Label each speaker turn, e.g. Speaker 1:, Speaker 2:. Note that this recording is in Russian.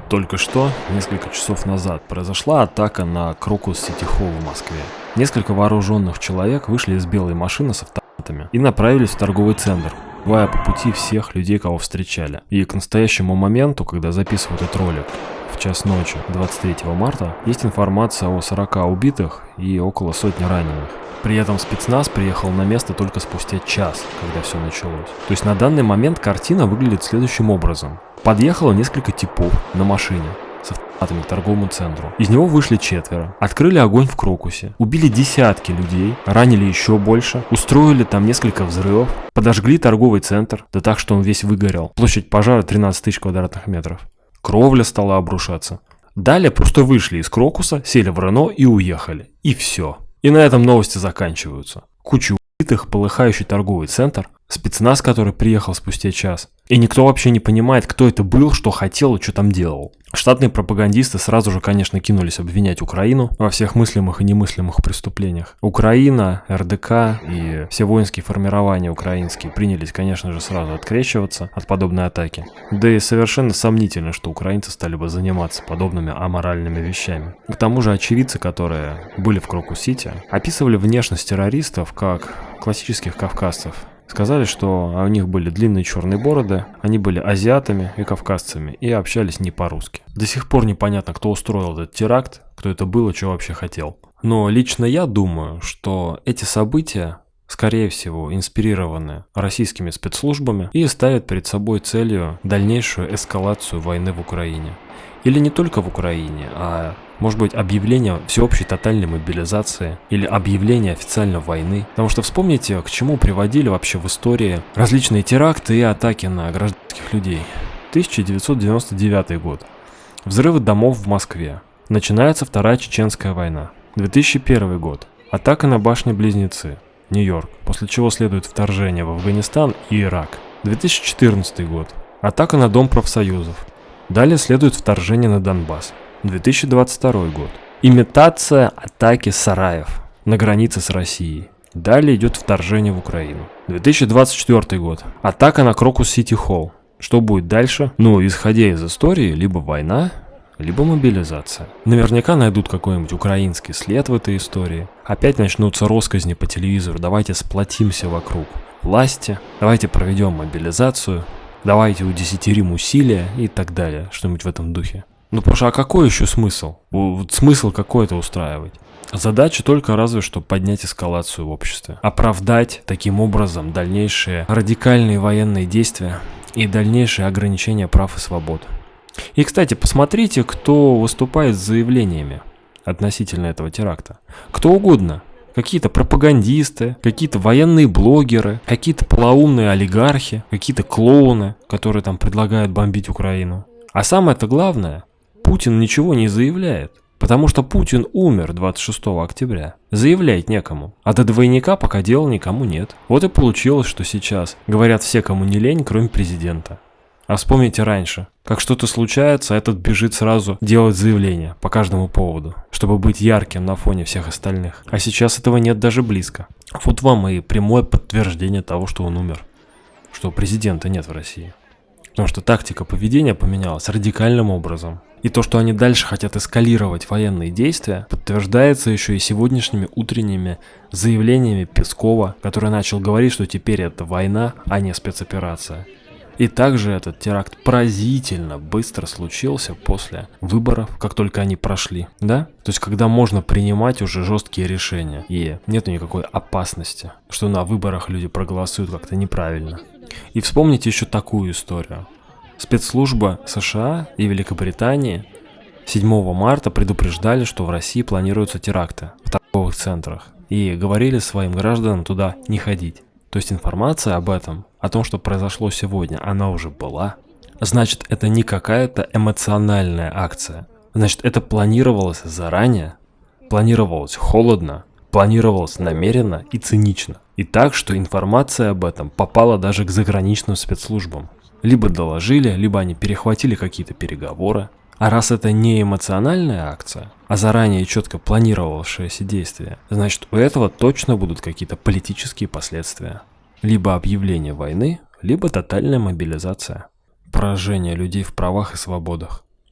Speaker 1: Только что, несколько часов назад, произошла атака на Крокус Сити Холл в Москве. Несколько вооруженных человек вышли из белой машины с автоматами и направились в торговый центр, убивая по пути всех людей, кого встречали. И к настоящему моменту, когда записывают этот ролик, в час ночи 23 марта, есть информация о 40 убитых и около сотни раненых. При этом спецназ приехал на место только спустя час, когда все началось. То есть на данный момент картина выглядит следующим образом. Подъехало несколько типов на машине с автоматами к торговому центру. Из него вышли 4. Открыли огонь в Крокусе. Убили десятки людей, ранили еще больше. Устроили там несколько взрывов. Подожгли торговый центр, да так, что он весь выгорел. Площадь пожара 13 тысяч квадратных метров. Кровля стала обрушаться. Далее просто вышли из Крокуса, сели в Рено и уехали. И все. И на этом новости заканчиваются. Куча убитых, полыхающий торговый центр, спецназ, который приехал спустя час. И никто вообще не понимает, кто это был, что хотел и что там делал. Штатные пропагандисты сразу же, конечно, кинулись обвинять Украину во всех мыслимых и немыслимых преступлениях. Украина, РДК и все воинские формирования украинские принялись, конечно же, сразу открещиваться от подобной атаки. Да и совершенно сомнительно, что украинцы стали бы заниматься подобными аморальными вещами. К тому же очевидцы, которые были в Крокус-Сити, описывали внешность террористов как классических кавказцев. Сказали, что у них были длинные черные бороды, они были азиатами и кавказцами и общались не по-русски. До сих пор непонятно, кто устроил этот теракт, кто это был и что вообще хотел. Но лично я думаю, что эти события, скорее всего, инспирированы российскими спецслужбами и ставят перед собой целью дальнейшую эскалацию войны в Украине. Или не только в Украине, а может быть объявление всеобщей тотальной мобилизации или объявление официально войны. Потому что вспомните, к чему приводили вообще в истории различные теракты и атаки на гражданских людей. 1999 год. Взрывы домов в Москве. Начинается Вторая Чеченская война. 2001 год. Атака на башни-близнецы. Нью-Йорк. После чего следует вторжение в Афганистан и Ирак. 2014 год. Атака на Дом профсоюзов. Далее следует вторжение на Донбасс. 2022 год. Имитация атаки сараев на границе с Россией. Далее идет вторжение в Украину. 2024 год. Атака на Крокус Сити Холл. Что будет дальше? Ну, исходя из истории, либо война, либо мобилизация. Наверняка найдут какой-нибудь украинский след в этой истории. Опять начнутся россказни по телевизору. Давайте сплотимся вокруг власти. Давайте проведем мобилизацию. Давайте удесятерим усилия и так далее. Что-нибудь в этом духе. Ну потому что, а какой еще смысл? Смысл какой-то устраивать? Задача только разве что поднять эскалацию в обществе. Оправдать таким образом дальнейшие радикальные военные действия и дальнейшие ограничения прав и свобод. И, кстати, посмотрите, кто выступает с заявлениями относительно этого теракта. Кто угодно. Какие-то пропагандисты, какие-то военные блогеры, какие-то полоумные олигархи, какие-то клоуны, которые там предлагают бомбить Украину. А самое-то главное, Путин ничего не заявляет, потому что Путин умер 26 октября. Заявлять некому, а до двойника пока дела никому нет. Вот и получилось, что сейчас говорят все, кому не лень, кроме президента. А вспомните раньше, как что-то случается, этот бежит сразу делать заявление по каждому поводу, чтобы быть ярким на фоне всех остальных. А сейчас этого нет даже близко. Вот вам и прямое подтверждение того, что он умер, что президента нет в России. Потому что тактика поведения поменялась радикальным образом. И то, что они дальше хотят эскалировать военные действия, подтверждается еще и сегодняшними утренними заявлениями Пескова, который начал говорить, что теперь это война, а не спецоперация. И также этот теракт поразительно быстро случился после выборов, как только они прошли, да? То есть, когда можно принимать уже жесткие решения, и нету никакой опасности, что на выборах люди проголосуют как-то неправильно. И вспомните еще такую историю. Спецслужбы США и Великобритании 7 марта предупреждали, что в России планируются теракты в торговых центрах, и говорили своим гражданам туда не ходить. То есть информация об этом, о том, что произошло сегодня, она уже была. Значит, это не какая-то эмоциональная акция. Значит, это планировалось заранее, планировалось холодно, планировалось намеренно и цинично. И так, что информация об этом попала даже к заграничным спецслужбам. Либо доложили, либо они перехватили какие-то переговоры. А раз это не эмоциональная акция, а заранее четко планировавшееся действие, значит, у этого точно будут какие-то политические последствия. Либо объявление войны, либо тотальная мобилизация. Поражение людей в правах и свободах.